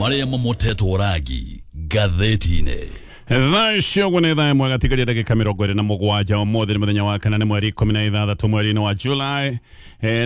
maria mamoteto ragi gatheti-ine. Thacio gwene thaa imwe gatigaria ndagika 27 umuthi ni muthenya wa kana ni mweri 16 mweri wa July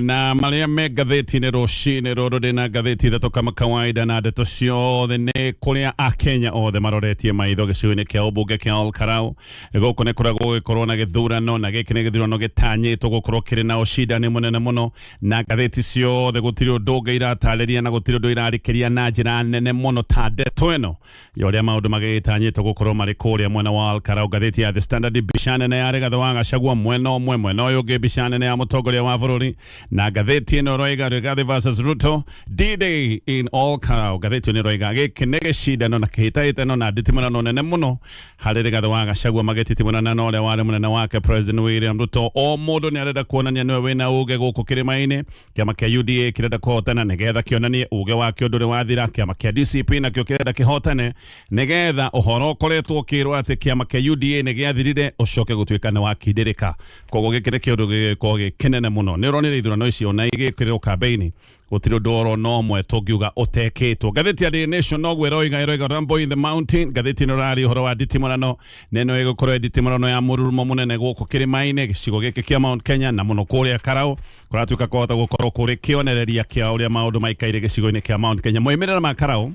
na maria me gatheti-ine rucini ruru ndina gatheti ithatu kama kawaida na ndeto ciothe ni kuria Akenya othe maroretie maitho gicigo-ini kia ubunge kia Ol Kalou guku ni kuria gugikorwo na githurano na giki ni githurano gitanyitwo gukorwo kiri na ucindani munene muno na gatheti ciothe gutiri undu ungi iratariria na gutiri undu irarikiria na njira nene muno ta ndeto ino yoria maundu magitanyitwo gukorwo mari kuria mwena wa Ol Kalou. Gatheti ya The Standard bishana na yare Gathawa Gachagua mwena uyu ungi bishana na ya mutongoria wa bururi na gatheti ino roiga Rigathi versus Ruto D-Day in Ol Kalou. Gatheti ino roiga giki ni gicindano na kihitaitano na nditimurano nene muno hari Rigathi wa Gachagua magititimurana na uria wari munene wake President William Ruto. O mundu ni arenda kuonania niwe wina uge guku kirima-ini. Kiama kia UDA kirenda kuhotana nigetha kionanie uge wake nduri wathira. Kiama kia DCP na kio kirenda kihotane nigetha uhoro ukoretwo ukirwo ati kiama kia UDA ni giathirire ucoke gutuika ni wakindirika. Koguo giki ni kiundu gikorwo gikinene muno. Ni uronire ithurano icio na igikirwo kambeini gutiri ndoro no mwe tungiuga uteketwo. Gatheti ya The Nation no gwe roiga Rambo in the Mountain. Gatheti no rari horo wa nditimurano neno igukorwo nditimurano ya mururumo munene guku kirima-ini gicigo giki kia Mount Kenya na muno kuria Kalou kuratuika kuhota gukorwo kuri kionereria kia uria maundu maikaire gicigo-ini kia Mount Kenya. Moimirira ma Kalou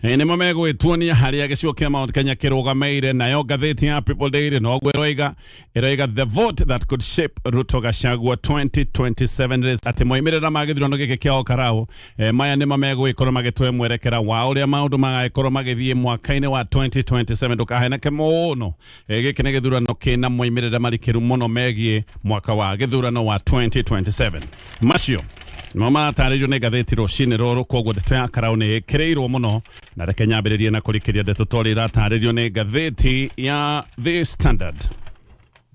nimo megwituonia haria gicigo kia Mount Kenya kirugameire nayo gatheti ya People Daily no gwe roiga the vote that could shape Ruto Gachagua 2027 ati moimirira magithurano giki kia Ol Kalou maya nimo megwikorwo magitwe mwerekera wa uria maundu magaikorwo magithie mwaka-ini wa 2027 ndukaheneke muno giki ni githurano kina moimirira marikiru muno megie mwaka wa githurano wa 2027 macio mama tarijo ne gatheti rucini ruru koguo ndeto ya Kalou ni ikireirwo muno na reke nyambiririe na kurikiria ndeto tori ratarijo ne gatheti ya The Standard.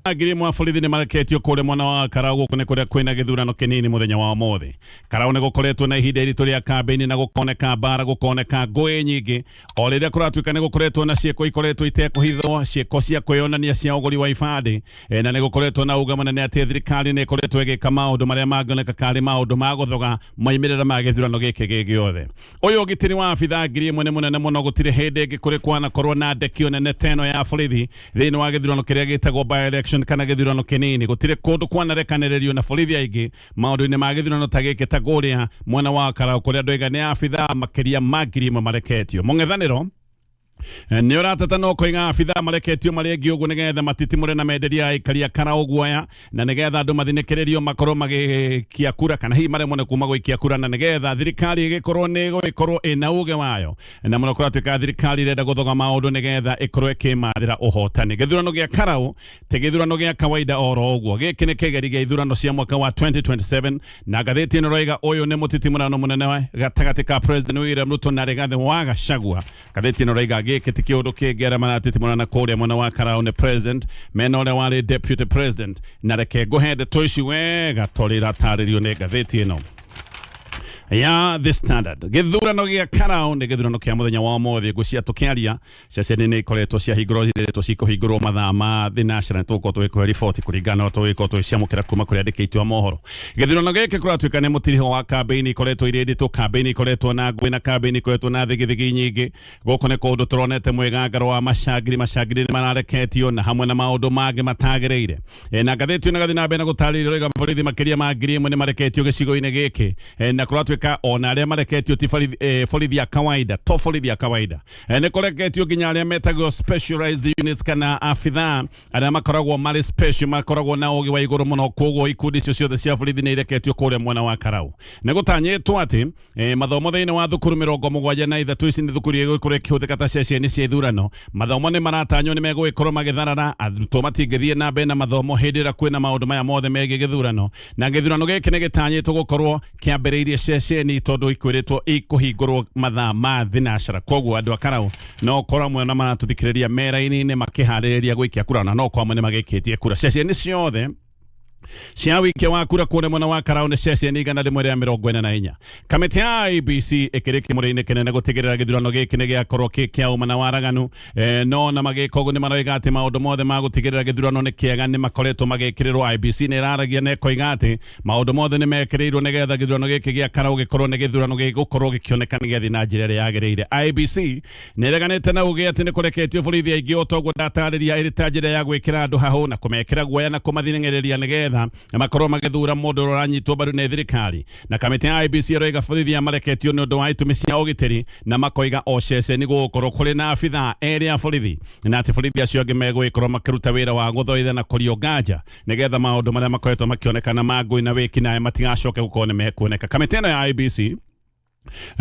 Agiri mwa borithi ni mareketio kure mwana wa Kalou guku ni kuria kwina githurano kinini muthenya wa umuthi. Kalou ni gukoretwo na ihinda iritu ria kambeini na gukoneka mbara gukoneka ngui nyingi o riria kuratuika ni gukoretwo na cieko ikoretwo itekuhithwo cieko cia kwionania cia uguri wa ibandi na ni gukoretwo na uga munene ati thirikari ni ikoretwo igika maundu maria mangioneka kari maundu ma guthoga moimirira ma githurano giki giothe. Uyu gitiri wa abitha ngiri mwene munene muno gutiri hindi ingi kuri kwana korwo na ndekio nene teno ya borithi thiini wa githurano kiria gitagwo by election kana githurano kinini gutire kundu kwanarekanirerio na borithi aingi maundu-ini ma githurano ta giki ta guria mwena wa Kalou kuria ndoiga ni abitha makiria magiri mareketio mung'ethaniro ni uratata no koinga abitha mareketio mari engi uguo nigetha matitimure na menderia aikari a Kalou guoya na nigetha andu mathinikirerio makorwo magikia kura kana hi mare mone kuma gwikia kura na nigetha thirikari igikorwo ni guikorwo ina uge wayo na muno kuratuika thirikari irenda guthoga maundu nigetha ikorwo ikimathira uhotani. Githurano gia Kalou te githurano gia kawaida oro uguo giki ni kigeri gia ithurano cia mwaka wa 2027 na gatheti ino roiga uyu ni mutitimurano munene gatagati ka President William Ruto na Rigathi wa Gachagua. Gatheti ino roiga giki kiundu kigera manatitimurana kuria mwena wa Kalou ni president mena uria wari deputy president na reke nguhende toici wega tori rataririo ni gatheti ino ya The Standard. Githurano gia Kalou ni githurano kia muthenya wa umuthi gucia tukiaria ceceni ni ikoretwo cia hingurwo ireretwo cikuhingurwo mathaa ma The National tuko twikuhe riboti kuringana na twiko twiciamukira kuma kuria ndikitwa mohoro. Githurano giki kuratuika ni mutiriho wa kambeini ikoretwo irinditwo kambeini ikoretwo na ngui na kambeini ikoretwo na thigithigi nyingi guku ni kundu turonete mwigangaro wa macangiri ni marareketio na hamwe na maundu mangi matagireire na gatheti ino gathi na mbere na gutariria roiga borithi makiria ma ngiri imwe ni mareketio gicigo-ini giki na kuratuika ona aria mareketio ti borithi ya kawaida to borithi ya kawaida ni kureketio nginya aria metagwo specialized units kana abitha aria makoragwo mari special makoragwo na ugi wa iguru muno koguo ikundi icio ciothe cia borithi ni ireketio kuria mwena wa Kalou. Ni gutanyitwo ati mathomo thiini wa thukuru 73 ici ni thukuru igwikorwo ikihuthika ta ceceni cia ithurano. Mathomo ni maratanywo ni megwikorwo magitharara arutwo matingithie na mbere na mathomo hindi ira kwina maundu maya mothe megie githurano na githurano giki ni gitanyitwo gukorwo kiambiriirie ceceni tondu ikwiritwo ikuhingurwo mathaa ma thinacara. Koguo andu a Kalou no korwo mwena maratuthikiriria mera-ini ni makihariria gwikia kura na no kwa mwene magikitie kura ceceni ciothe cia wiki wa kura kuone mwana wa Kalou ne ceceni igana rimwe ria 44 kamiti ya IEBC ikiriki murine kinene gutigirira githurano giki ne giakorwo kia uma na waraganu no na magikogo ni maroiga ati maundu mothe ma gutigirira githurano ni kiega ni makoretwo magikirirwo. IEBC ni iraragia ne koiga ati maundu mothe ni mekirirwo ne getha githurano giki gia Kalou gikorwo ne githurano gigukorwo gikioneka ni gethi na njira ria yagiriire. IEBC ni ireganite na ugi ati ni kureketio borithi aingi otoguo ndatariria iri ta njira ya gwikira andu hahu na kumekira guoya na kumathingereria ni getha na makorwo magithura mundu uranyitwo baru ne thirikari. Na kamiti ya IEBC roiga borithi amareketio ni undu wa itumi cia ugitiri na makoiga ocece ni gukorwo kuri na abitha eri a borithi na ati borithi acio angi megwikorwo makiruta wira wa guthoitha na kurio nganja ni getha maundu maria makoretwo makionekana magui na wiki nae matigacoke gukorwo ni mekuoneka. Kamiti ya IEBC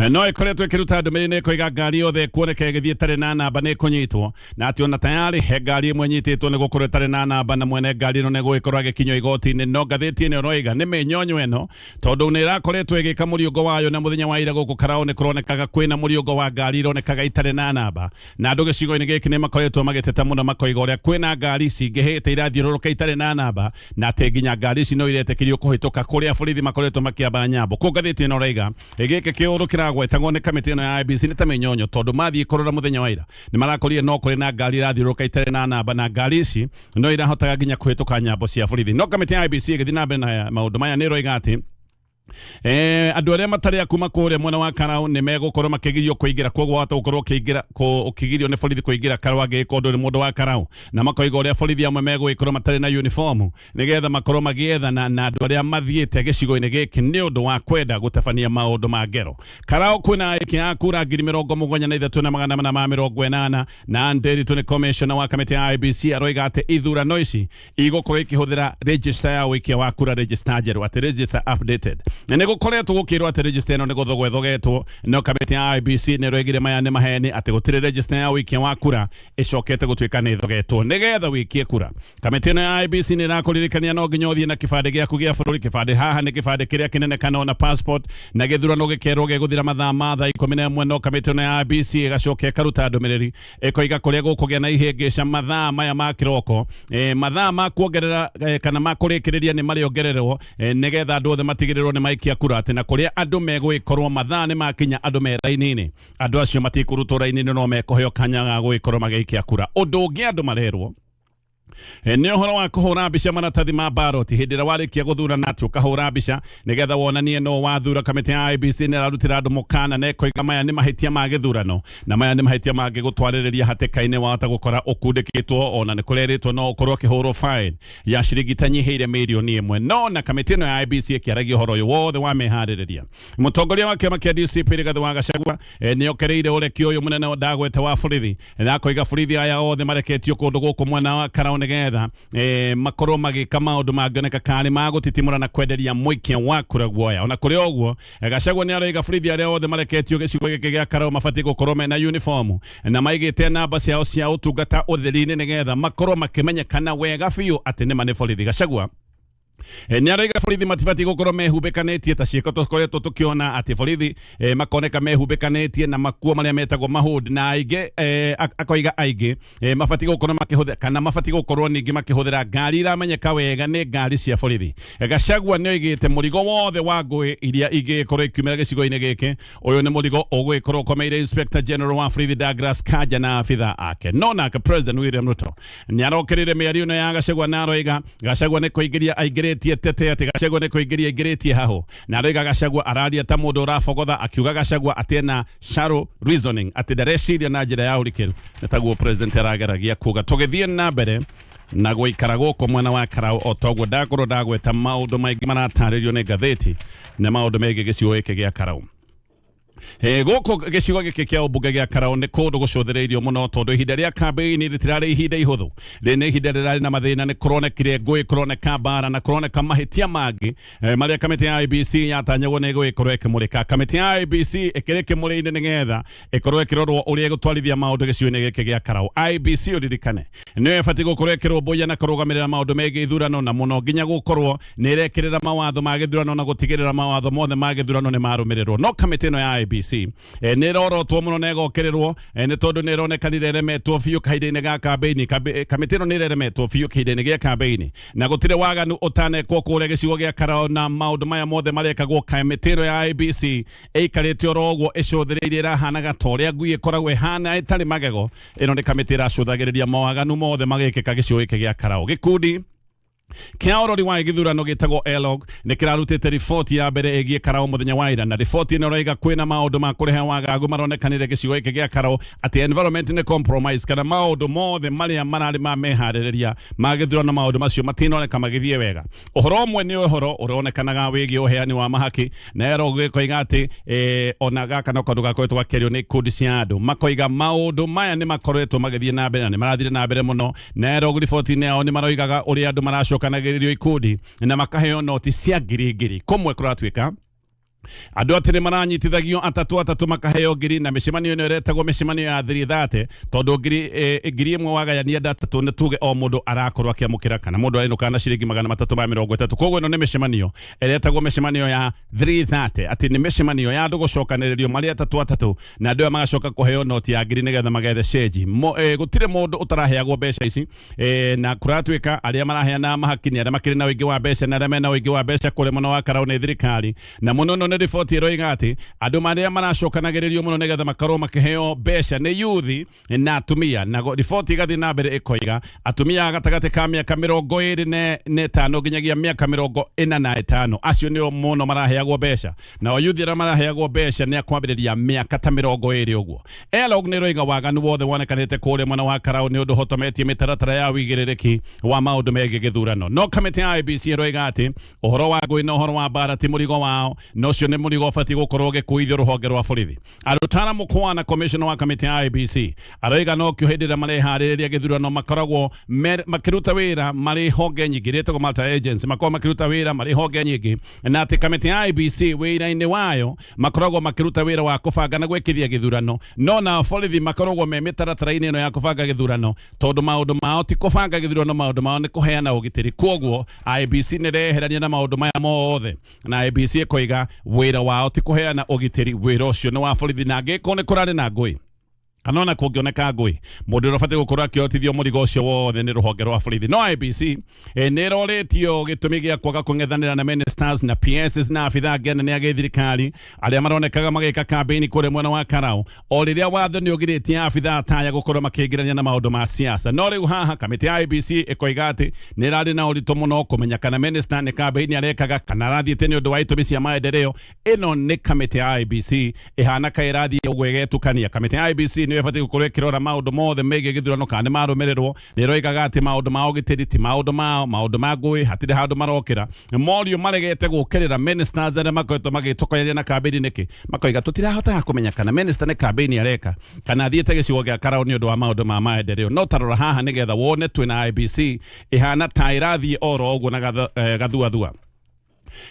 no ikoretwo ikiruta ndumiriri ni koiga ngari yothe kuoneka igithie tare na namba ni kunyitwo na ati ona tayari he ngari imwe nyititwo ni gukorwo tare na namba na mwene ngari no ni guikorwo agikinywo igoti-ini. No ngathiti ino roiga ni minyonyo ino tondu ni irakoretwo igika muriungo wayo na muthenya wa ira guku Kalou ni kuronekaga kwina muriungo wa ngari ironekaga itare na namba na andu gicigo-ini giki ni makoretwo magiteta muno makoiga uria kwina ngari cingihite irathiururuka itare na namba na ati nginya ngari ici no iretekirio kuhituka kuria borithi makoretwo makiamba nyambo. Ku ngathiti ino roiga igiki kiuru kiragwetagwo ni kamiti ino ya IEBC ni ta minyonyo tondu mathie korora muthenya wa ira ni marakorire no kuri na ngari irathiururuka itare na namba na ngari ici no irahotaga nginya kuhituka nyambo cia borithi. No kamiti ya IEBC igithi na mbere na maundu maya ni roiga ati andu aria matari akuma kuria mwena wa Kalou ni megukorwo makigirio kuingira koguo wata gukorwo ukigirio ni borithi kuingira Kalou agika undu ni mundu wa Kalou na makoiga uria borithi amwe megwikorwo matari na uniform ni getha makorwo magiethana na andu aria mathiite gicigo-ini giki ni undu wa kwenda gutabania maundu ma ngero. Kalou kwina aiki ya kura 73,880 na nderitu ni commissioner wa kamiti ya IEBC aroiga ati ithurano ici igukorwo ikihuthira register ya wikia wa kura register njeru ati register updated ne gukoretwo gukirwo ati register ino ni guthogwethogetwo. No kamiti ya IEBC ni roigire maya ni maheni ati gutire register ya wikia wa kura icokete gutuika ni thogetwo ni getha wikie kura. Kamiti ino ya IEBC ni rakuririkania no nginya uthie na kibande giaku gia bururi. Kibande haha ni kibande kiria kinene kana na passport na githurano gikerwo geguthira mathaa ma thaa 11. No kamiti ino ya IEBC igacoka ikaruta ndumiriri ikoiga kuria gukugia na ihingica mathaa maya ma kiroko mathaa ma kuongerera kana ma kurikiriria ni mariongererwo ni getha andu othe matigirirwo ni maikia kura ati na kuria andu megwikorwo mathaa ni makinya andu me raini-ini andu acio matikurutwo raini-ini no mekoheo kanya ga gwikorwo magikia kura. Undu ungi andu marerwo ni uhoro wa kuhura mbica maratathi ma ballot hindi ria warikia guthurana ati ukahura mbica ni getha wonanie no wathura. Kamiti ya IEBC ni rarutira andu mukana na ikoiga maya ni mahitia ma githurano na maya ni mahitia mangi gutwaririria hateka-ini wahota gukora ukundikitwo ona ni kureritwo no ukorwo ukihurwo fine ya ciringi tanyihiire mirioni 1. No na kamiti ino ya IEBC ikiaragia uhoro uyu wothe wa mehaririria mutongoria wa kiama kia DCP Rigathi wa Gachagua ni okereire urekio uyu munene ndagwete wa borithi na koiga borithi aya othe mareketio kundu guku mwena wa Kalou ni getha makorwo magika maundu mangioneka kani magutitimura na kwenderia muikia wa kura guoya. Ona kuri oguo Gachagua ni aroiga borithi aria othe mareketio gicigo giki gia Kalou mabati gukorwo mena uniform na maigite namba ciao cia utungata utheri-ini ni getha makorwo makimenyekana wega biu ati ni mane borithi. Gachagua ni aroiga borithi matibati gukorwo mehumbikanitie ta ciiko tukoretwo tukiona ati borithi makoneka mehumbikanitie na makuo maria metagwo mahudi na aingi akoiga aingi mabati gukorwo makihuthira kana mabati gukorwo ningi makihuthira ngari iramenyeka wega ni ngari cia borithi. Gachagua ni oigite murigo wothe wa ngui iria ingikorwo ikiumira gicigo-ini giki uyu ni murigo ugwikorwo ukomeire Inspector General wa borithi Douglas Kanja na abitha ake. No nake President William Ruto ni arokirire miario ino ya Gachagua na aroiga Gachagua ni kuingiria aingiretie tete ati Gachagua ni kuingiria ingiritie haho na aroiga Gachagua araria ta mundu urafogotha akiuga Gachagua ati na shallow reasoning ati ndareciria na njira ya urikiru nitaguo president arageragia kuga tugithie na mbere na guikara guku mwena wa Kalou otoguo ndakorwo ndagweta maundu maingi marataririo ni ngathiti na maundu megi gicigo giki gia Kalou. Guku gicigo giki kia ubunge gia Kalou ni kundu gucuthiriirio muno tondu ihinda ria campaign ritirari ihinda ihuthu ni ihinda rirari na mathina ni kuronekire ngui kuroneka mbara na kuroneka mahitia mangi maria kamiti ya IEBC yatanyagwo ni guikorwo ikimurika. Kamiti ya IEBC ikiriki muri-ini ni getha ikorwo ikirorwo uria igutwarithia maundu gicigo-ini giki gia Kalou. IEBC uririkane ni ibati gukorwo ikirumbuia na kurugamirira maundu megi ithurano na muno nginya gukorwo ni irekirira mawatho ma githurano na gutigirira mawatho mothe ma githurano ni marumirirwo. No kamiti ino ya IEBC nä rorotwo må no na ägokererwo nä tondå nä ronekana remetwo biå kahinda-inä ga kambeini kamä ä no nä reremetwo biå kahinda-inä gä a kambeini na gå tirä waganu å tanekwo kå rä a gä cigo gä a Karao na maå ndå maya mothe marekagwo kamä tä ä no ya IEBC ĩikarĩte oro ũguo ĩcũthĩrĩirie ĩrahanaga ta ũrĩa ngui ĩkoragwo ĩhana ĩtarĩ magego. Ĩno nĩ kamĩtĩ ĩracũthagĩrĩria mawaganu mothe magĩkĩka gĩcigo gĩkĩ gĩa Karao. Gĩkundi kia ũrori wa gĩthurano gĩtagwo ELOG nĩ kĩrarutĩte riboti ya mbere ĩgiĩ Karao mũthenya wa ira, na riboti ĩno ĩroiga kwĩna maũndũ ma kũrehe wagagu maronekanire gĩcigo gĩkĩ gĩa Karao, atĩ environment nĩ compromise kana maũndũ mothe marĩa mararĩ ma meharĩrĩria ma gĩthurano maũndũ macio matinoneka magĩthiĩ wega. Ũhoro ũmwe nĩ ũhoro ũronekanaga wĩgiĩ ũheani wa mahaki, na ELOG ĩkoiga atĩ ona gaka no kaũndũ gakoretwo gakĩario nĩ ikundi cia andũ, makoiga maũndũ maya nĩ makoretwo magĩthiĩ na mbere na nĩ marathire na mbere mũno, na ELOG riboti-inĩ yao nĩ maroigaga ũrĩa andũ maracokanagĩrĩrio ikundi na makaheo noti cia ngiri kumwe kũratuĩka andũ atĩ nĩ maranyitithagio atatũ makaheo ngiri, na mĩcemanio ĩno ĩretagwo mĩcemanio ya 330 tondũ ngiri ĩmwe wagayania ndatatũ nĩ tuge o mũndũ arakorwo akĩamũkĩra kana mũndũ arĩnũkaga na ciringi 330. Koguo ĩno nĩ mĩcemanio ĩretagwo mĩcemanio ya 330, atĩ nĩ mĩcemanio ya andũ gũcokanĩrĩrio marĩ atatũ na andũ aya magacoka kũheo noti ya ngiri nĩgetha magethe cenji. Gũtirĩ mũndũ ũtaraheagwo mbeca ici na kũratuĩka arĩa maraheana mahaki nĩ arĩa makĩrĩ na ũingĩ wa mbeca na arĩa mena ũingĩ wa mbeca kũrĩ mwena wa Karao nĩ thirikari, na mũno nĩ riboti ĩroiga atĩ andũ marĩa maracokanagĩrĩrio mũno nĩgetha makorwo makĩheo mbeca nĩ yuthi na atumia, na riboti ĩgathiĩ na mbere ĩkoiga atumia gatagatĩ ka mĩaka 25 nginyagia mĩaka 45 acio nĩo mũno maraheagwo mbeca, na o yuthi arĩa maraheagwo mbeca nĩ akwambĩrĩria mĩaka ta 20 ũguo. ELOG nĩ ĩroiga waganu wothe wonekanĩte kũrĩa mwena wa Karao nĩ ũndũ hotometie mĩtaratara ya wĩigĩrĩrĩki wa maũndũ megiĩ gĩthurano. No kamĩtĩ ya IEBC ĩroiga atĩ ũhoro wa ngũĩ na ũhoro wa mbara ti mũrigo wao, no cio nĩ mũrigo ũbatiĩ gũkorwo ũgĩkuithio rũhonge rwa borithi. Arutana Mũkwana, commissioner wa kamĩtĩ ya IEBC, aroiga no kĩo hĩndĩ ĩrĩa mareharĩrĩria gĩthurano makoragwo makĩruta wĩra marĩ honge nyingĩ iretagwo multi agency, makoragwo makĩruta wĩra marĩ honge nyingĩ, na atĩ kamĩtĩ ya IEBC wĩra-inĩ wayo makoragwo makĩruta wĩra wa kũbanga na gwĩkithia gĩthurano, no na borithi makoragwo me mĩtaratara-inĩ ĩno ya kũbanga gĩthurano, tondũ maũndũ mao ti kũbanga gĩthurano, maũndũ mao nĩ kũheana ũgitĩri. Koguo IEBC nĩ reherania na maũndũ maya mothe, na IEBC ĩkoiga wĩra wao ti kũheana ũgitĩri, wĩra ũcio nĩ wa borithi, na angĩkorwo nĩ kũrarĩ na ngũĩ kanona kũngĩoneka ngũĩ, mũndũ ũrabatiĩ gũkorwo akĩhotithio mũrigo ũcio wothe nĩ rũhonge rwa borithi. No IEBC nĩ ĩroretio gĩtũmi gĩa kwaga kũng'ethanĩra na ministers na PSs na abitha ngene nĩ agĩthirikari arĩa maronekaga magĩka kambeini kũrĩ mwena wa Karao, o rĩrĩa watho nĩ ũgirĩtie abitha ataya gũkorwo makĩingĩrania na maũndũ ma siasa. No rĩu haha kamĩtĩ ya IEBC ĩkoiga atĩ nĩ ĩrarĩ na ũritũ mũno kũmenya kana minister nĩ kambeini arekaga kana arathiĩte nĩ ũndũ wa itũmi cia maendeleo. Ĩno nĩ kamĩtĩ ya IEBC ĩhana ka ĩrathiĩ ũguo ĩgetukania. Kamĩtĩ ya IEBC nĩ ĩbatiĩ gũkorwo ĩkĩrora maũndũ mothe megiĩ gĩthurano kana nĩ marũmĩrĩrwo. Nĩ ĩroigaga atĩ maũndũ ma ũgitĩri ti maũndũ mao, maũndũ ma ngũĩ hatirĩ handũ marokĩra. Morio maregete gũkĩrĩra ministers arĩa makoretwo magĩtokoyania na kambeini nĩkĩ, makoiga tũtirahotaga kũmenya kana minister nĩ kambeini areka kana athiĩte gĩcigo gĩa Karao nĩ ũndũ wa maũndũ ma maendeleo. No tarora haha nĩgetha wone twĩna IEBC ĩhana ta ĩrathiĩ oro ũguo na gathuathua.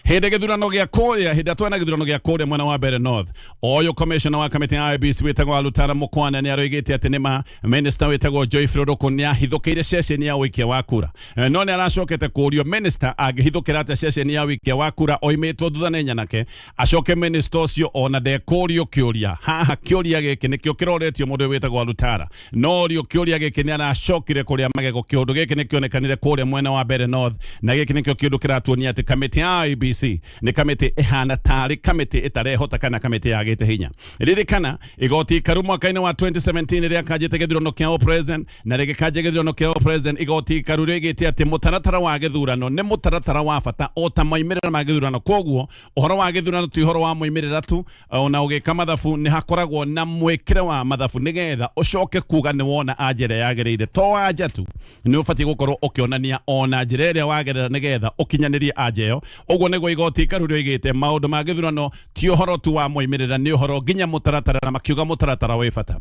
Hĩndĩ gĩthurano gĩa kũrĩa, hĩndĩ twena gĩthurano gĩa kũrĩa mwena wa Mbere North, oyo commissioner wa kamĩtĩ ya IEBC wĩtagwo Arutana Mũkwana nĩ aroigĩte atĩ nĩ minister wĩtagwo Joyfrey Rũkũ nĩ ahithũkĩire ceceni ya ũikia wa kura. No nĩ aracokete kũrio minister angĩhithũkĩra atĩa ceceni ya ũikia wa kura oimĩtwo thutha nĩ nyanake, acoke minister ũcio ona ndekũrio kĩũria. Haha kĩũria gĩkĩ nĩkĩo kĩroretio mũndũ wĩtagwo Arutana, no rio kĩũria gĩkĩ nĩ aracokire kũrĩa magego. Kĩũndũ gĩkĩ nĩ kĩonekanire kũrĩa mwena wa Mbere North, na gĩkĩ nĩkĩo kĩũndũ kĩratuonia atĩ kamĩtĩ ya IEBC nĩ kamĩtĩ ĩhana tarĩ kamĩtĩ ĩtarehota kana kamĩtĩ yagĩte hinya. Ririkana igoti ikaru mwaka-inĩ wa 2017 rĩrĩa kanjĩte gĩthurano kĩa All President na rĩgĩkanjia gĩthurano kĩa All President, igoti ikaru rĩgĩte atĩ mũtaratara wa gĩthurano nĩ mũtaratara wa bata o ta moimĩrĩra ma gĩthurano. Koguo ũhoro wa gĩthurano ti ũhoro wa moimĩrĩra tu, ona ũgĩka mathabu nĩ hakoragwo na mwĩkĩre wa mathabu nĩgetha ũcoke kuga nĩ wona anja ĩrĩa yagĩrĩire. To anja tu, nĩ ũbatiĩ gũkorwo ũkĩonania ona njĩra ĩrĩa wagerera nĩgetha ũkinyanĩrie anja ĩyo. Ũguo nĩguo igoti ikaru rĩoigĩte maũndũ ma gĩthurano ti ũhoro tu wa moimĩrĩra, nĩ ũhoro nginya mũtaratara, na makiuga mũtaratara wĩ bata.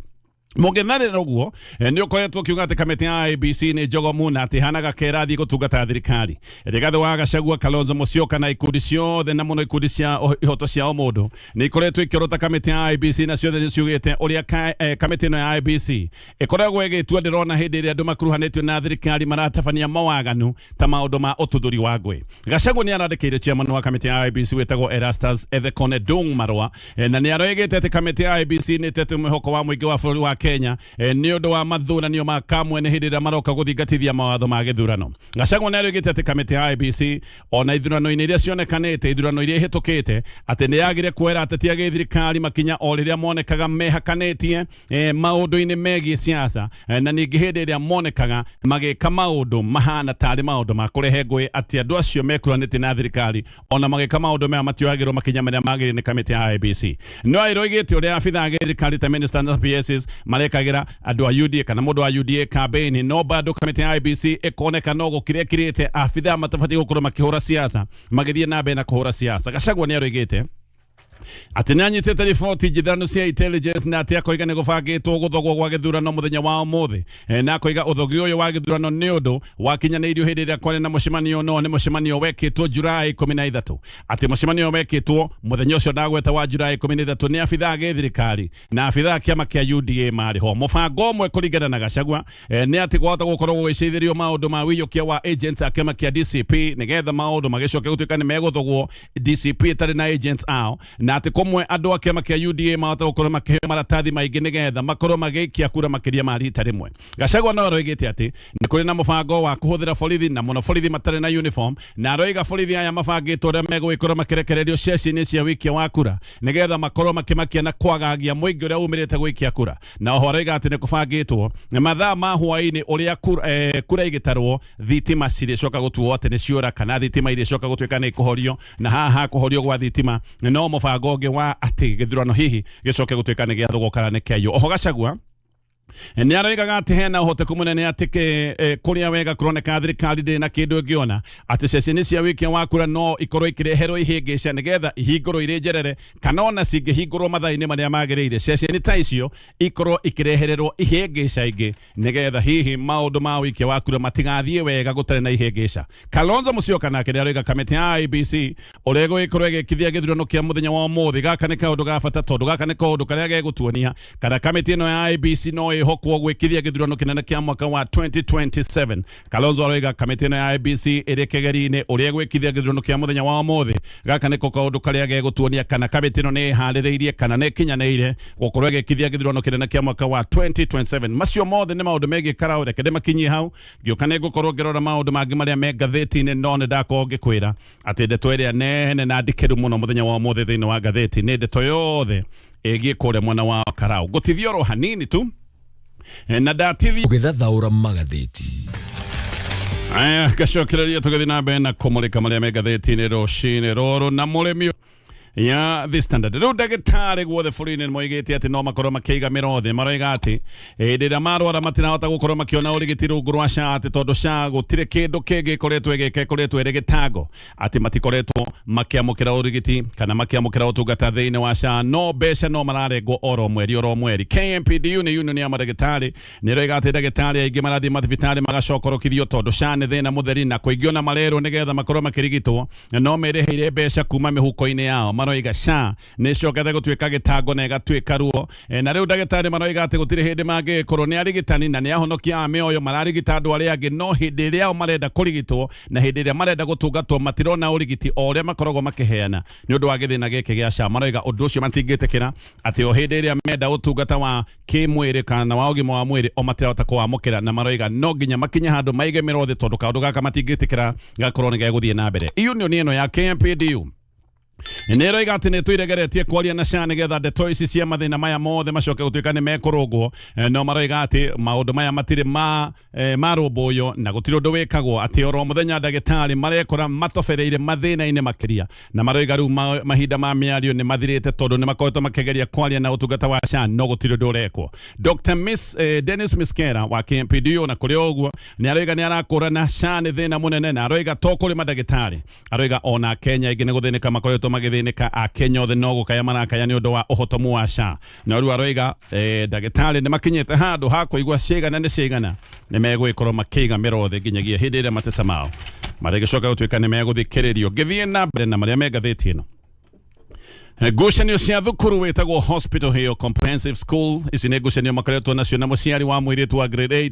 Mugenare noguo ni ukoretwo kiuga ati kamiti ya IEBC ni jogo muna ati hanaga kerathi gutungata thirikari rigathe wa Gachagua Kalonzo Musyoka na ikundi ciothe na muno ikundi cia ihoto cia mundu ni ikoretwo ikirota kamiti ya IEBC na ciothe ni ciugite uria kamiti no ya IEBC ikoragwo igitua ndirona hindi ria andu makuruhanitio na thirikari maratabania mawaganu ta maundu ma ututhuri wa ngwe. Gachagua ni arandikire chairman wa kamiti ya IEBC wetagwo Erastus Ethekone Dung marwa na ni aroigite ati kamiti ya IEBC ni tete mwihoko wa muingi wa bũrũri wa Kenya ni undu wa mathũranio ma kamwe ni hindi ria maroka guthingatithia mawatho ma githurano. Gachagua ni arugite ati kamiti ya IEBC ona ithurano-ini iria cionekanite ithurano iria hitukite ati ni yagire kwera ateti a githirikari makinya o riria monekaga mehakanitie maundu-ini megie siasa na ningi hindi ria monekaga magika maundu mahana tari maundu ma kurehe ngui ati andu acio mekuranite na thirikari ona magika maundu mea matioagirwo makinya maria magire ni kamiti ya IEBC. No airogite uria abitha a githirikari ta ministers of PSs marekagira andu a UDA kana mundu wa UDA campaign no bado kamiti ya IEBC ikoneka no gukirekirite abitha matabati gukorwo makihura siasa magithie na mbere na kuhura siasa. Gachagua ni aroigite ati ni anyitite riboti njithano cia intelligence na ati akoiga ni gubangitwo guthogwo gwa githurano muthenya wa umuthi na akoiga uthogi uyu wa githurano ni undu wakinyanirio hindi ria kwari na mucemanio no ni mucemanio wekitwo Julai 13 ati mucemanio wekitwo muthenya ucio ndagweta wa Julai 13 ni abitha a githirikari na abitha a kiama kia UDA mari ho. Mubango umwe kuringana na Gachagua ni ati gwahota gukorwo gwicithirio maundu ma wiyukia wa agents a kiama kia DCP nigetha maundu magicoke gutuika ni meguthogwo DCP itari na agents ao na ati komwe andu a kiama kia UDA mahota gukorwo makiheo maratathi maingi nigetha makorwo magikia kura makiria ma rita rimwe. Gachagua no aroigite ati ni kuri na mubango wa kuhuthira borithi na muno borithi matari na uniform na aroiga borithi aya mabangitwo uria megwikorwo makirekererio ceceni cia wikia wa kura nigetha makorwo makimakia na kwagagia muingi uria umirite gwikia kura. Na oho aroiga ati ni kubangitwo mathaa ma hwaini uria kura igitarwo thitima ciricoka gutuo ati ni ciura kana thitima iricoka gutuika ni kuhorio na haha kuhorio gwa thitima no mubango ungi wa ati githurano hihi gicoke gutuika ni gia thogokana ni kiayo. Oho Gachagua ni aroigaga ati hena uhoteku munene ati kuria wega kuroneka thirikari ndi na kindu ngiona ati ceceni cia wikia wa kura no ikorwo ikireherwo ihingica nigetha ihingurwo iri njerere kana ona cingihingurwo mathaa-ini maria magiriire ceceni ta icio ikorwo ikirehererwo ihingica ingi nigetha hihi maundu ma wikia wa kura matigathie wega gutari na ihingica. Kalonzo Musyoka nake ni aroiga kamiti ya IEBC urego ikorwo igikithia githurano kia muthenya wa umuthi gaka ni kaundu ga bata tondu gaka ni kaundu karia gegutuonia kana kamiti ino ya IEBC no ihokwo gwikithia githurano kinene kia mwaka wa 2027. Kalonzo aroiga kamiti ino ya IEBC iri kigeri-ini uria gwikithia githurano kia muthenya wa umuthi gaka ni kaundu karia gegutuonia kana kamiti ino ni haririirie kana ni kinyaniire gukorwo igikithia githurano kinene kia mwaka wa 2027. Macio mothe ni maundu megie karau reke ndimakinyie hau ngioka ni gukorwo ngirora maundu mangi maria me ngatheti-ini no ni ndakorwo ngikwira ati ndeto iria nene na ndikiru muno muthenya wa umuthi thiini wa ngatheti ni ndeto yothe igie kuria mwena wa karau gutithio ro hanini tu na datithi ugithathaura magatheti aya gacokereria tugathi na mbere na kumulika maria me ngatheti-ini rucini ruru na murimi ya The Standard. Riu ndagitari guothe bũrũri-inĩ moigĩte ati no makorwo makĩiga mĩro maroiga ati rĩrĩa marwara matirahota gukorwo makiona ũrigiti rungu rwa SHA ati tondu SHA gũtirĩ kĩndũ kĩngĩ ĩkoretwo ĩgĩka ĩrĩ gĩtango ati matikoretwo makiamũkĩra ũrigiti kana makiamũkĩra ũtungata thĩinĩ wa SHA no mbeca no mararengwo oro mweri. KMPDU ni union ya madagitari nĩ ĩroiga ati ndagĩtarĩ aingĩ marathiĩ mathibitarĩ magacokorokithio tondu SHA nĩ thĩna mũtheri na kũingio na marerwo nĩgetha makorwo makĩrigitwo no merĩhĩire mbeca kuma mĩhuko-inĩ yao. Maroiga SHA nĩ cokete gũtuĩka gĩtango na ĩgatuĩka ruo na rĩu ndagĩtarĩ maroiga atĩ gũtirĩ hĩndĩ mangĩkorwo nĩ arigitani na nĩ ahonokia a mĩoyo mararigita andũ arĩa angĩ no hĩndĩ ĩrĩa o marenda kũrigitwo na hĩndĩ ĩrĩa marenda gũtungatwo matirona ũrigiti o ũrĩa makoragwo makĩheana nĩ ũndũ wa gĩthĩna gĩkĩ gĩa SHA. Maroiga ũndũ ũcio matingĩtĩkĩra atĩ o hĩndĩ ĩrĩa menda ũtungata wa kĩmwĩrĩ kana wa ũgima wa mwĩrĩ o matirahota kũwamũkĩra na maroiga no nginya makinye handũ maige mĩro thĩ tondũ kaũndũ gaka matingĩtĩkĩra gakorwo nĩ gegũthiĩ na mbere. Union ĩno ya KMPDU nĩroiga atĩ nĩ twĩregeretie kwaria na SHA nĩgetha ndeto ici cia mathĩna maya mothe macoke gũtuĩka nĩ mekũrũngwo no maroiga atĩ maũndũ maya matirĩ marũmbũyo na gũtirĩ ũndũ wĩkagwo atĩ oro mũthenya ndagĩtarĩ marekora matobereire mathĩna-inĩ makĩria na maroiga rĩu mahinda ma mĩario nĩ mathirĩte tondũ nĩ makoretwo makĩgeria kwaria na ũtungata wa SHA no gũtirĩ ũndũ ũrekwo. Dr. Dennis Miskera wa KMPDU na kũrĩ ũguo nĩ aroiga nĩ arakũrana SHA nĩ thĩna mũnene na aroiga to kũrĩ mandagĩtarĩ aroiga ona Kenya ingĩ nĩ gũthĩnĩka makoretwo makoretwo magithinika a Kenya othe no gukaya marakaya ni undu wa uhotomu wa SHA na riu aroiga ndagitari ni makinyete handu ha kuigua ciigana ni ciigana ni megwikorwo makiga mirothe nginyagia hindi ria mateta mao marigicoka gutwika ni meguthikiririo ngithie na mbere na maria megatheti ino Gucanio cia thukuru wetagwo hospital hiyo comprehensive school ici nĩ ngucanio makoretwo nacio na mũciari wa mũirĩtu wa grade 8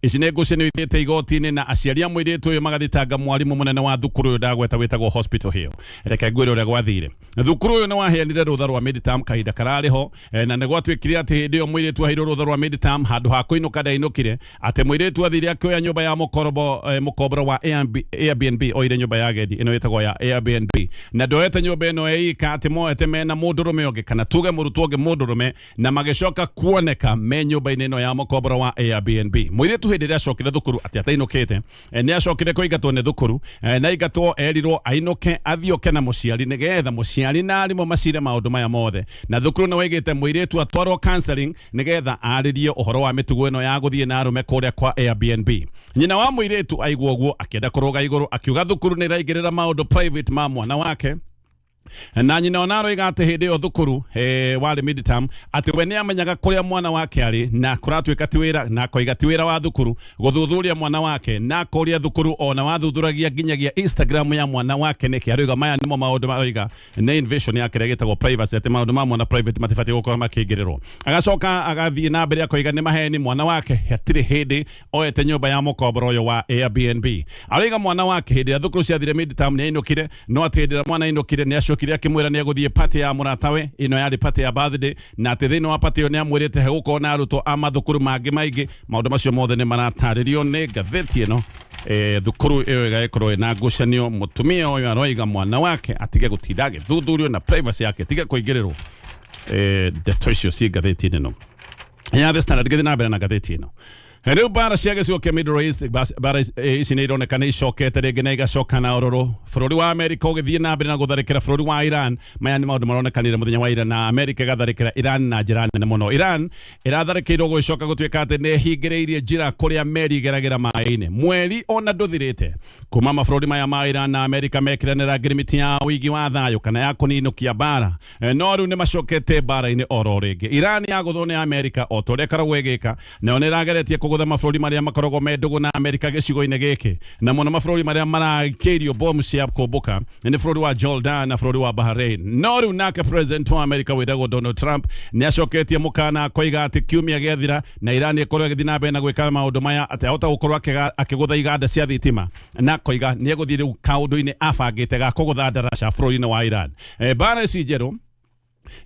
ici nĩ ngucanio ithiĩte igoti-inĩ na aciari a mũirĩtu ũyũ magathitanga mwarimũ mũnene wa thukuru ũyũ ndagweta wetagwo hospital hiyo reke ngwĩre ũrĩa gwathire thukuru ũyũ nĩ waheanire rũtha rwa midterm kahinda kararĩ ho na nĩ gwatuĩkire atĩ hĩndĩ ĩyo mũirĩtu aheirwo rũtha rwa midterm handũ ha kũinũka ndainũkire atĩ mũirĩtu athire akĩoya nyũmba ya mũkombora wa Airbnb oire nyũmba ya gendi ĩno ĩtagwo ya Airbnb na ndoete nyũmba ĩno ĩika atĩ moete mena mũndũrũme ũngĩ kana tuge mũrutwo ũngĩ mũndũrũme na magĩcoka kuoneka me nyũmba-inĩ ĩno ya mũkombora wa Airbnb mũirĩtu hĩndĩ ĩrĩa acokire thukuru atĩ atainũkĩte nĩ acokire kũingatwo nĩ thukuru na aingatwo erirwo ainũke athioke na mũciari nĩgetha mũciari na arimũ macire maũndũ maya mothe na thukuru nĩ waigĩte mũirĩtu atwarwo counseling nĩgetha arĩrie ũhoro wa mĩtugo ĩno ya gũthiĩ na arũme kũrĩa kwa Airbnb nyina wa mũirĩtu aigua ũguo akĩenda kũrũga igũrũ akiuga thukuru nĩ ĩraingĩrĩra maũndũ private ma mwana wake na nyina onaroiga atĩ hĩndĩ ĩyo thukuru warĩ midterm atĩ we nĩ amenyaga kũrĩa mwana wake arĩ na kũratuĩka ti wĩra na koiga ti wĩra wa thukuru gũthuthuria mwana wake na kũria thukuru ona wathuthuragia nginyagia Instagram ya mwana wake nĩkĩ arauga maya nĩmo maũndũ maroiga nĩ invasion ya kĩrĩa gĩtagwo privacy atĩ maũndũ ma mwana private matibatiĩ gũkorwo makĩingĩrĩrwo agacoka agathiĩ na mbere akoiga nĩ maheni mwana wake hatirĩ hĩndĩ oete nyũmba ya mũkombora ũyũ wa Airbnb arauga mwana wake hĩndĩ ya thukuru ciathire midterm nĩ ainũkire no atĩ hĩndĩ ĩrĩa mwana ainũkire nĩ kire akimwira ni agũthiĩ party ya mũratawe ino yarĩ party ya birthday na atĩ thĩinĩ wa party ĩyo nĩ amwĩrĩte he gũkorwo na arutwo a mathukuru mangĩ maingĩ maũndũ macio mothe nĩ maratarĩrio nĩ ngathĩti ĩno thukuru ĩyo ĩgagĩkorwo ĩna ngucanio mũtumia ũyũ aroiga mwana wake atige gũtinda agĩthuthurio na privacy yake tige kũingĩrĩrwo ndeto icio ci ngathĩti-inĩ ĩno ya The Standard gĩthiĩ na mbere na ngathĩti ĩno Rĩu bara cia gĩcigo kĩa Middle East bara ici nĩ ironeka nĩ icokete rĩngĩ na igacoka na ũrũrũ bũrũri wa Amerika ũgĩthiĩ na mbere na gũtharĩkĩra bũrũri wa Iran maya nĩ maũndũ maronekanire mũthenya wa ira na Amerika ĩgatharĩkĩra Iran na njĩra nene mũno Iran ĩratharĩkĩirwo gũcoka gũtuĩka atĩ nĩ hingĩrĩirie njĩra kũrĩa meri igeragĩra maĩ-inĩ mweri ona ndũthirĩte kuma mabũrũri maya ma Iran na Amerika mekiranĩra ngirimiti ya wĩigi wa thayũ kana ya kũninũkia bara no rĩu nĩ macokete bara-inĩ oro rĩngĩ Iran yagũthwo nĩ Amerika o torĩa karagwo ĩgĩka nayo nĩ ĩrageretie kũgũtha mabũrũri marĩa makoragwo me ndũgũ na Amerika gĩcigo-inĩ gĩkĩ na mũno mabũrũri marĩa marakĩirio bomu cia kũmbũka nĩ bũrũri wa Jordan na bũrũri wa Bahrain no rĩu nake president wa Amerika wĩtagwo Donald Trump nĩ acoketie mũkana akoiga atĩ kiumia gĩathira na Iran ĩkorwo ĩgĩthiĩ na mbere na gwĩka maũndũ maya atĩ ahota gũkorwo akĩgũtha iganda cia thitima na akoiga nĩ egũthiĩ rĩu kaũndũ-inĩ abangĩte ga kũgũtha ndaraca bũrũri-inĩ wa Iran bara ici njerũ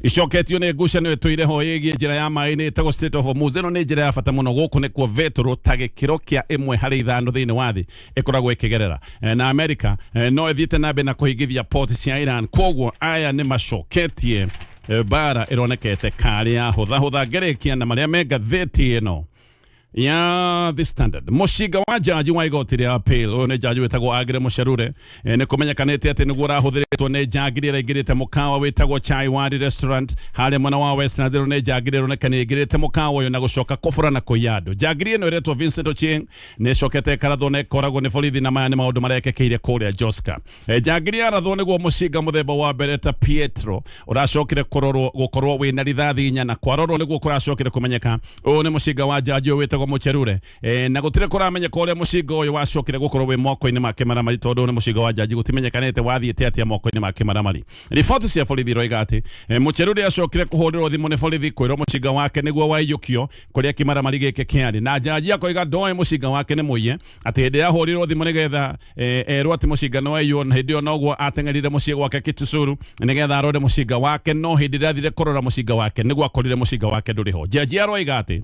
icoketio nĩ ngucanio ĩtũire ho ĩgiĩ njĩra ya maĩ-inĩ ĩtagwo Strait of Hormuz ĩno nĩ njĩra ya bata mũno gũkũ nĩkuo betũrũ ta gĩkĩro kĩa 1/5 thĩinĩ wa thĩ ĩkoragwo ĩkĩgerera na Amerika no ĩthiĩte na mbere na kũhingithia port cia Iran koguo aya nĩ macoketie bara ĩronekete karĩ ya hũthahũtha ngerekia na marĩa me ngathĩti ĩno ya The Standard mũcinga wa jaji wa igoti rĩa appeal ũyũ nĩ jaji wĩtagwo Agire Mũcerure nĩ kũmenyekanĩte atĩ nĩguo ũrahũthĩrĩtwo nĩ njangiri ĩrĩa ĩingĩrĩte mũkawa wĩtagwo Chai Wadi Restaurant harĩa mwena wa Western Zero nĩ njangiri ĩroneka nĩ ĩingĩrĩte mũkawa ũyũ na gũcoka kũbũra na kũiya andũ njangiri ĩno ĩretwo Vincent Ochieng nĩ ĩcokete ĩkarathwo na ĩkoragwo nĩ borithi na maya nĩ maũndũ marĩa ekĩkĩire kũrĩa Joska njangiri yarathwo nĩguo mũcinga mũthemba wa Beretta Pietro ũracokire gũkorwo wĩna rithathi inya na kwarorwo nĩguo kũracokire kũmenyeka ũyũ nĩ mũcinga wa jaji ũyũ wĩtagwo Mũcerure na gũtirĩ kũramenyeka ũrĩa mũcinga ũyũ wacokire gũkorwo wĩ moko-inĩ ma kĩmaramari tondũ nĩ mũcinga wa jaji gũtimenyekanĩte wathiĩte atĩa moko-inĩ ma kĩmaramari riboti cia borithi iroiga atĩ Mũcerure acokire kũhũrĩrwo thimũ nĩ borithi kwĩrwo mũcinga wake nĩguo waiyũkio kũrĩa kĩmaramari gĩkĩ kĩarĩ na jaji akoiga ndoĩ mũcinga wake nĩ mũiye atĩ hĩndĩ yahũrĩrwo thimũ nĩgetha erwo atĩ mũcinga nĩ waiywo na hĩndĩ ĩyo noguo ateng'erire mũciĩ gwake Kitusuru nĩgetha arore mũcinga wake no hĩndĩ ĩrĩa athire kũrora mũcinga wake nĩguo akorire mũcinga wake ndũrĩ ho jaji aroiga atĩ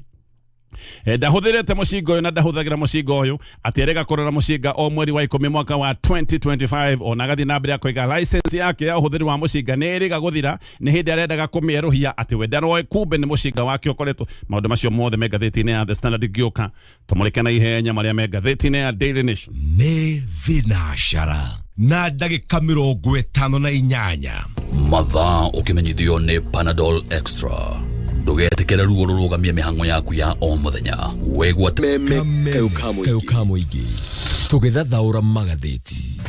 ndahũthĩrĩte mũcinga ũyũ na ndahũthagĩra mũcinga ũyũ atĩ erega kũrora mũcinga o mweri wa 10 mwaka wa 2025 ona agathĩ na mbere akoiga license yake ya ũhũthĩri wa mũcinga nĩ ĩrĩga gũthira nĩ hĩndĩ arendaga kũmĩerũhia atĩ we ndaroĩ kumbe nĩ mũcinga wake ũkoretwo maũndũ macio mothe me ngathĩti-inĩ ya The Standard ngĩũka tũmũrĩke na ihenya marĩa me ngathĩti-inĩ ya Daily Nation nĩ thinashara na ndagĩka 58 mathaa ũkĩmenyithio nĩ Panadol Extra ndũgetekere ruo rũrũgamie mĩhang'o yaku ya o mũthenya wegwate Kameme kayũ ka mũingĩ tũgĩthathaũra magathĩti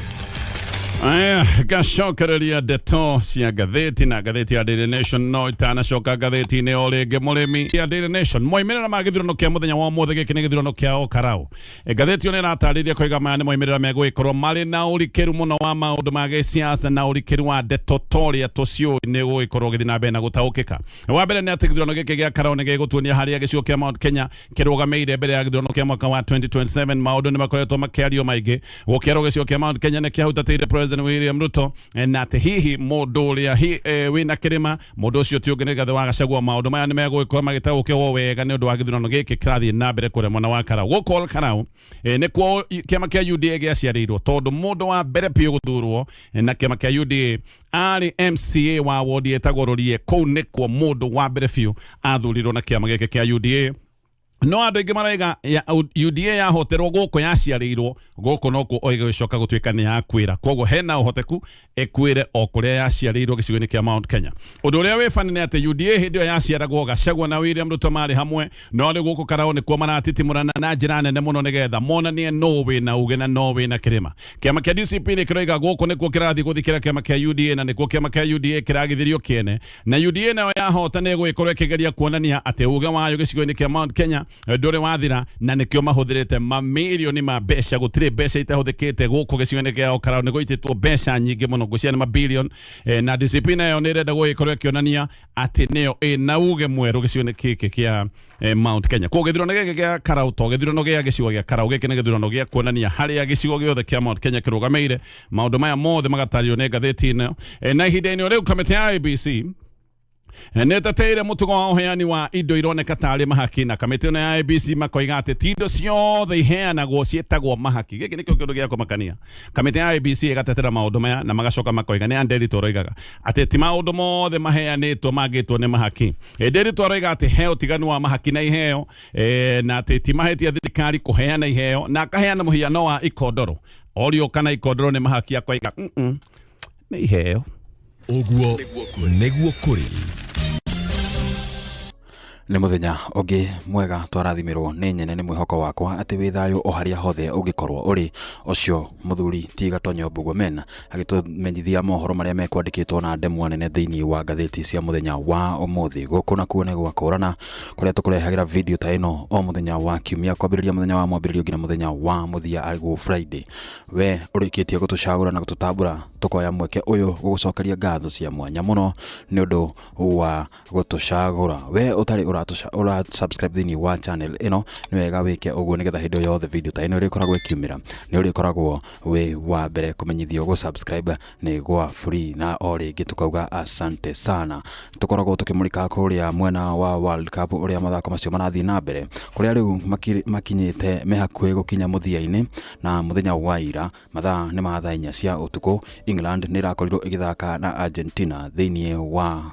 Aya, gacokereria ndeto cia gatheti na gatheti ya Daily Nation no itanacoka gatheti-inĩ o rĩngĩ mũrĩmi ya Daily Nation moimĩrĩra ma gĩthurano kĩa mũthenya wa ũmũthĩ gĩkĩ nĩ gĩthurano kĩa Ol Kalou. Gatheti ĩyo nĩ ĩratarĩria koiga maya nĩ moimĩrĩra megũgĩkorwo marĩ na ũrikĩru mũno wa maũndũ ma gĩsiasa na ũrikĩru wa ndeto torĩa tũciũĩ nĩ gũgĩkorwo gĩthiĩ na mbere na gũtaũkĩka. Wa mbere nĩ atĩ gĩthurano gĩkĩ gĩa Kalou nĩ gĩgũtuonia harĩa gĩcigo kĩa Mount Kenya kĩrũgamĩire mbere ya gĩthurano kĩa mwaka wa 2027. Maũndũ nĩ makoretwo makĩario maingĩ gũkĩarwo gĩcigo kĩa Mount Kenya nĩ kĩahutatĩire President William Ruto na atĩ hihi mũndũ ũrĩa wĩna kĩrĩma mũndũ ũcio ti ũngĩ nĩ Rigathi wa Gachagua. Maũndũ maya nĩ megũgĩkorwo magĩtaũkĩrwo wega nĩ ũndũ wa gĩthurano gĩkĩ kĩrathiĩ na mbere kũrĩa mwena wa Kalou. Gũkũ Ol Kalou nĩkuo kĩama kĩa UDA gĩaciarĩirwo tondũ mũndũ wa mbere biũ gũthurwo na kĩama kĩa UDA arĩ MCA wa wodi ĩtagwo Rũrie. Kũu nĩkuo mũndũ wa mbere biũ athurirwo na kĩama gĩkĩ kĩa UDA. No andũ aingĩ maraiga UDA yahoterwo gũkũ yaciarĩirwo gũkũ nokuo ĩgĩcoka gũtuĩka nĩ yakwĩra. Koguo hena ũhoteku ĩkwĩre o kũrĩa yaciarĩirwo gĩcigo-inĩ kĩa Mount Kenya. Ũndũ ũrĩa wĩ bani nĩ atĩ UDA hĩndĩ ĩyo yaciaragwo Gachagua na William Ruto marĩ hamwe, no rĩu gũkũ Kalou nĩkuo maratitimũrana na njĩra nene mũno nĩgetha monanie no wĩna uge na no wĩna kĩrĩma. Kĩama kĩa DCP nĩ kĩroiga gũkũ nĩkuo kĩrathiĩ gũthikĩra kĩama kĩa UDA na nĩkuo kĩama kĩa UDA kĩragithirio kĩene, na UDA nayo yahota nĩ ĩgũgĩkorwo ĩkĩgeria kuonania atĩ uge wayo gĩcigo-inĩ kĩa Mount Kenya ndũrĩ wathira na nĩkĩo mahũthĩrĩte mamirioni ma mbeca. Gũtirĩ mbeca itahũthĩkĩte gũkũ gĩcigo-inĩ kĩa Ol Kalou, nĩ gũitĩtwo mbeca nyingĩ mũno ngũcia nĩ mabilion, na DCP nayo nĩ ĩrenda gũgĩkorwo ĩkĩonania atĩ nĩyo ĩna uge mwerũ gĩcigo-inĩ gĩkĩ kĩa Mount Kenya. Koguo gĩthurano gĩkĩ gĩa Kalou to gĩthurano gĩa gĩcigo gĩa Kalou, gĩkĩ nĩ gĩthurano gĩa kuonania harĩa gĩcigo gĩothe kĩa Mount Kenya kĩrũgamĩire. Maũndũ maya mothe magatario nĩ ngathĩti-inĩ na ihinda-inĩ rĩu kamĩtĩ ya IEBC nĩteteire mũtugo wa ũheani wa indo ironeka tarĩ mahaki, na kamĩtĩ ĩno ya IEBC makoiga atĩ ti indo ciothe iheanagwo ciĩtagwo mahaki. Gĩkĩ nĩkĩo kĩndũ gĩa kũmakania. Kamĩtĩ ya IEBC ĩgatetera maũndũ maya na magacoka makoiga nĩ Nderitu roigaga atĩ ti maũndũ mothe maheanĩtwo mangĩtwo nĩ mahaki. Nderitu roiga atĩ he ũtiganu wa mahaki na iheo na atĩ ti mahĩtia thirikari kũheana iheo, na akaheana mũhiano wa ikondoro. Orio kana ikondoro nĩ mahaki, akoiga nĩ iheo. Ũguo nĩguo kũrĩ. Nĩ mũthenya ũngĩ mwega twarathimirwo nĩ nyene nĩ mwĩhoko wakwa atĩ wĩ thayũ o harĩa hothe ũngĩkorwo ũrĩ. Ũcio mũthuri ti Gatonyo Bugwomen agĩtũmenyithia mohoro marĩa mekwandĩkĩtwo na ndemwa nene thĩinĩ wa ngathĩti cia mũthenya wa ũmũthĩ. Gũkũ nakuo nĩ gwakũrana kũrĩa tũkũrehagĩra video ta ĩno o mũthenya wa kiumia kwambĩrĩria mũthenya wa mwambĩrĩrio nginya mũthenya wa mũthia arĩguo Friday. We ũrĩkĩtie gũtũcagũra na gũtũtambũra, tũkoya mweke ũyũ gũgũcokeria ngatho cia mwanya mũno nĩ ũndũ wa gũtũcagũra. We ũtarĩ ura subscribe thini wa channel ino ni wega wike uguo nigetha hindu yothe video ta ino rikoragwo ikiumira ni rikoragwo we wa mbere kumenyithio go subscribe ni gwa free. Na o ringi tukauga asante sana. Tukoragwo tukimurika kuria mwena wa World Cup uria mathako macio marathii na mbere, kuria riu makinyite mehakuhi gukinya muthia-ini, na muthenya wa ira mathaa ni mathaa 4 cia utuku England ni rakorirwo igithaka na Argentina thini wa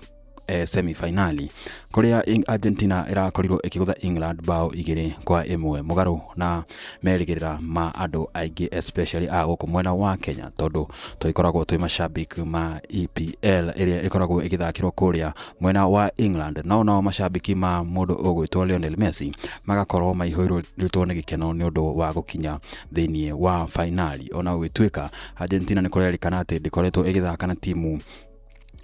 semi-finali, kuria Argentina irakorirwo ikigutha England bao 2-1 mugaru na merigirira ma andu aingi especially a guku mwena wa Kenya, tondu tuikoragwo twi mashabiki ma EPL iria ikoragwo igithakirwo kuria mwena wa England. No mashabiki ma mundu ugwitwo Lionel Messi magakorwo maihoirwo ni gikeno ni undu wa gukinya thini wa finali. Ona gwituika Argentina ni kurerikana ati ndikoretwo igithaka na timu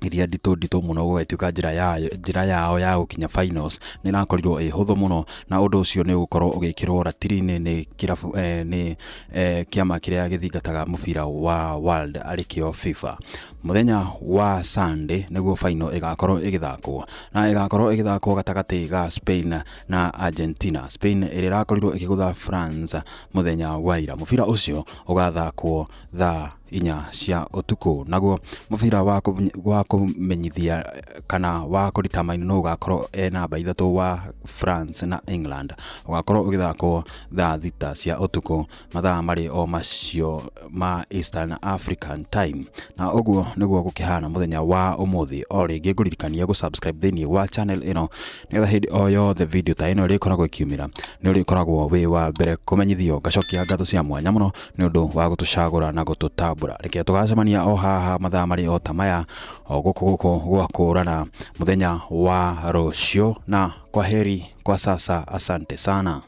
iria ndito muno gũgĩtuĩka njĩra yao ya gũkinya finals nĩ rakorirwo hũthũ mũno, na ũndũ ũcio nĩ ũgũkorwo ũgĩkĩrwo ratiri-inĩ nĩ kĩrabu kĩama kĩrĩa gĩthingataga mũbira wa world arĩkĩo FIFA. Muthenya wa Sunday nĩguo final ĩgakorwo ĩgĩthakwo, na ĩgakorwo ĩgĩthakwo gatagatĩ ga Spain na Argentina. Spain ĩrĩa ĩrakorirwo ĩkĩgũtha France muthenya wa ira. Mũbira ũcio ũgathakwo thaa 4 cia utuku, naguo mũbira wa kumenyithia kana wa kũdetermine no ũgakorwo namba 3 wa France na England ũgakorwo ũgĩthakwo thaa 6 cia utuku, mathaa marĩ o macio ma Eastern African time. Na ũguo nĩguo gũkĩhana muthenya wa ũmũthĩ. O rĩngĩ ngũririkania gũsubscribe thĩinĩ wa channel ĩno nĩgetha hĩndĩ o yothe video ta ĩno ĩrĩkoragwo ĩkiumĩra nĩ ũrĩkoragwo wĩ wa mbere kũmenyithio. Ngacokia ngatho cia mwanya mũno nĩ ũndũ wa gũtũcagũra na gũtũtambũra. Reke tũgacemania o haha mathaa marĩ o ta maya o gũkũ gwakũrana muthenya wa rũciũ, na kwaheri kwa sasa. Asante sana.